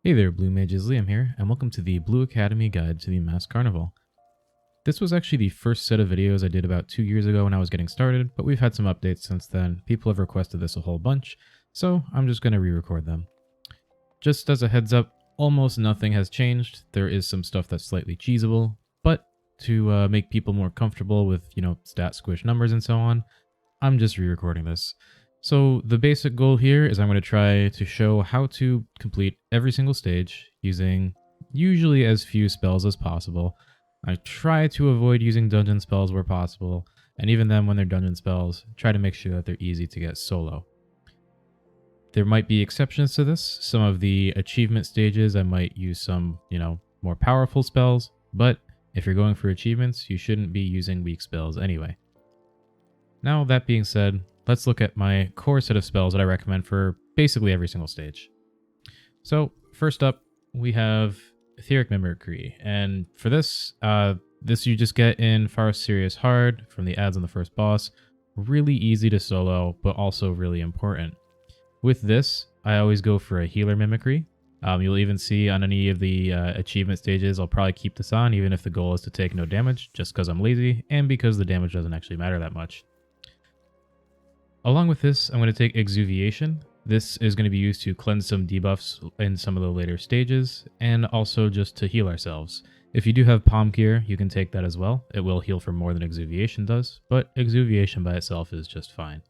Hey there, Blue Mages, Liam here, and welcome to the Blue Academy Guide to the Masked Carnivale. This was actually the first set of videos I did about 2 years ago when I was getting started, but we've had some updates since then. People have requested this a whole bunch, so I'm just going to re-record them. Just as a heads up, almost nothing has changed. There is some stuff that's slightly cheesable, but to make people more comfortable with, stat squish numbers and so on, I'm just re-recording this. So the basic goal here is I'm going to try to show how to complete every single stage using usually as few spells as possible. I try to avoid using dungeon spells where possible, and even then when they're dungeon spells, try to make sure that they're easy to get solo. There might be exceptions to this. Some of the achievement stages I might use some, more powerful spells, but if you're going for achievements, you shouldn't be using weak spells anyway. Now that being said, let's look at my core set of spells that I recommend for basically every single stage. So first up, we have Etheric Memory, and for this, this you just get in Far Serious Hard from the ads on the first boss. Really easy to solo, but also really important. With this, I always go for a healer mimicry. You'll even see on any of the achievement stages, I'll probably keep this on, even if the goal is to take no damage, just because I'm lazy, and because the damage doesn't actually matter that much. Along with this, I'm going to take Exuviation. This is going to be used to cleanse some debuffs in some of the later stages, and also just to heal ourselves. If you do have Palm Gear, you can take that as well. It will heal for more than Exuviation does, but Exuviation by itself is just fine.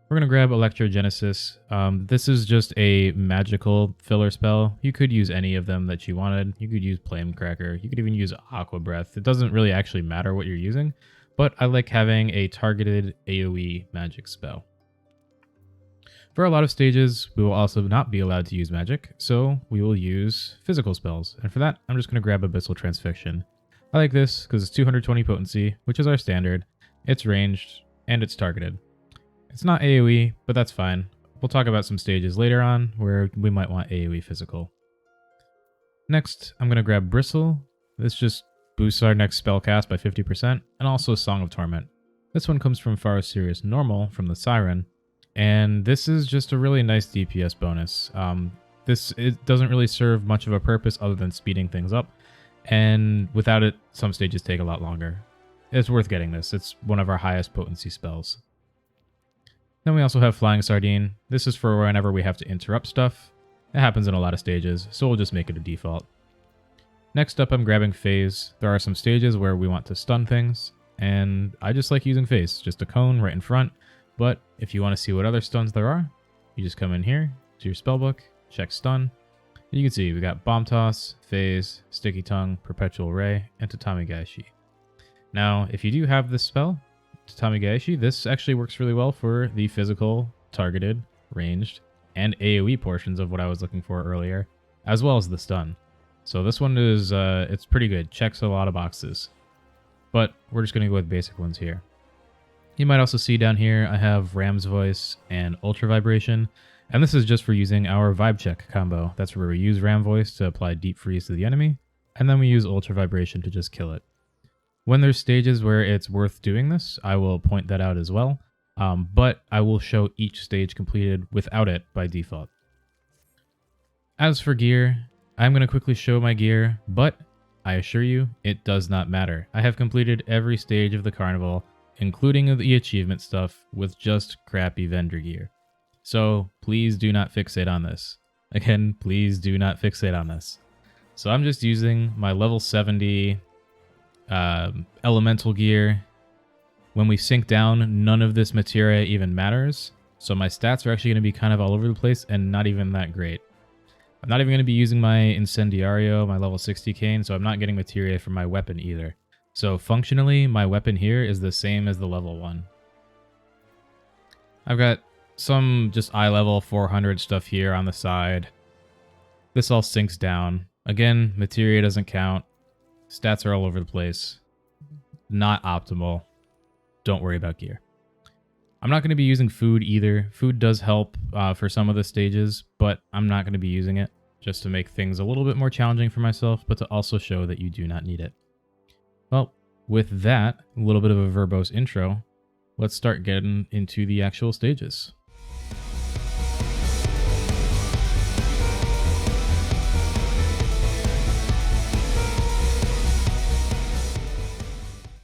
We're going to grab Electrogenesis. This is just a magical filler spell. You could use any of them that you wanted. You could use Flamecracker. You could even use Aqua Breath. It doesn't really actually matter what you're using, but I like having a targeted AoE magic spell. For a lot of stages, we will also not be allowed to use magic, so we will use physical spells. And for that, I'm just going to grab Abyssal Transfixion. I like this because it's 220 potency, which is our standard. It's ranged, and it's targeted. It's not AoE, but that's fine. We'll talk about some stages later on where we might want AoE physical. Next, I'm going to grab Bristle. This just boosts our next spell cast by 50%, and also Song of Torment. This one comes from Far Serious Normal from the Siren, and this is just a really nice DPS bonus. It doesn't really serve much of a purpose other than speeding things up, and without it, some stages take a lot longer. It's worth getting this. It's one of our highest potency spells. Then we also have Flying Sardine. This is for whenever we have to interrupt stuff. It happens in a lot of stages, so we'll just make it a default. Next up, I'm grabbing Phase. There are some stages where we want to stun things, and I just like using Phase, just a cone right in front. But if you want to see what other stuns there are, you just come in here to your spellbook, check stun. And you can see we got Bomb Toss, Phase, Sticky Tongue, Perpetual Ray, and Tatami Gaishi. Now, if you do have this spell, Tatami Gaishi, this actually works really well for the physical, targeted, ranged, and AoE portions of what I was looking for earlier, as well as the stun. So this one is, it's pretty good. Checks a lot of boxes. But we're just going to go with basic ones here. You might also see down here, I have Ram's Voice and Ultra Vibration. And this is just for using our Vibe Check combo. That's where we use Ram Voice to apply Deep Freeze to the enemy. And then we use Ultra Vibration to just kill it. When there's stages where it's worth doing this, I will point that out as well. But I will show each stage completed without it by default. As for gear, I'm going to quickly show my gear, but I assure you, it does not matter. I have completed every stage of the carnival, including the achievement stuff, with just crappy vendor gear. So please do not fixate on this. Again, please do not fixate on this. So I'm just using my level 70 elemental gear. When we sink down, none of this materia even matters. So my stats are actually going to be kind of all over the place and not even that great. I'm not even going to be using my Incendiario, my level 60 cane, so I'm not getting materia from my weapon either. So functionally, my weapon here is the same as the level 1. I've got some just eye level 400 stuff here on the side. This all sinks down. Again, materia doesn't count. Stats are all over the place. Not optimal. Don't worry about gear. I'm not going to be using food either. Food does help for some of the stages, but I'm not going to be using it just to make things a little bit more challenging for myself, but to also show that you do not need it. Well, with that, a little bit of a verbose intro, let's start getting into the actual stages.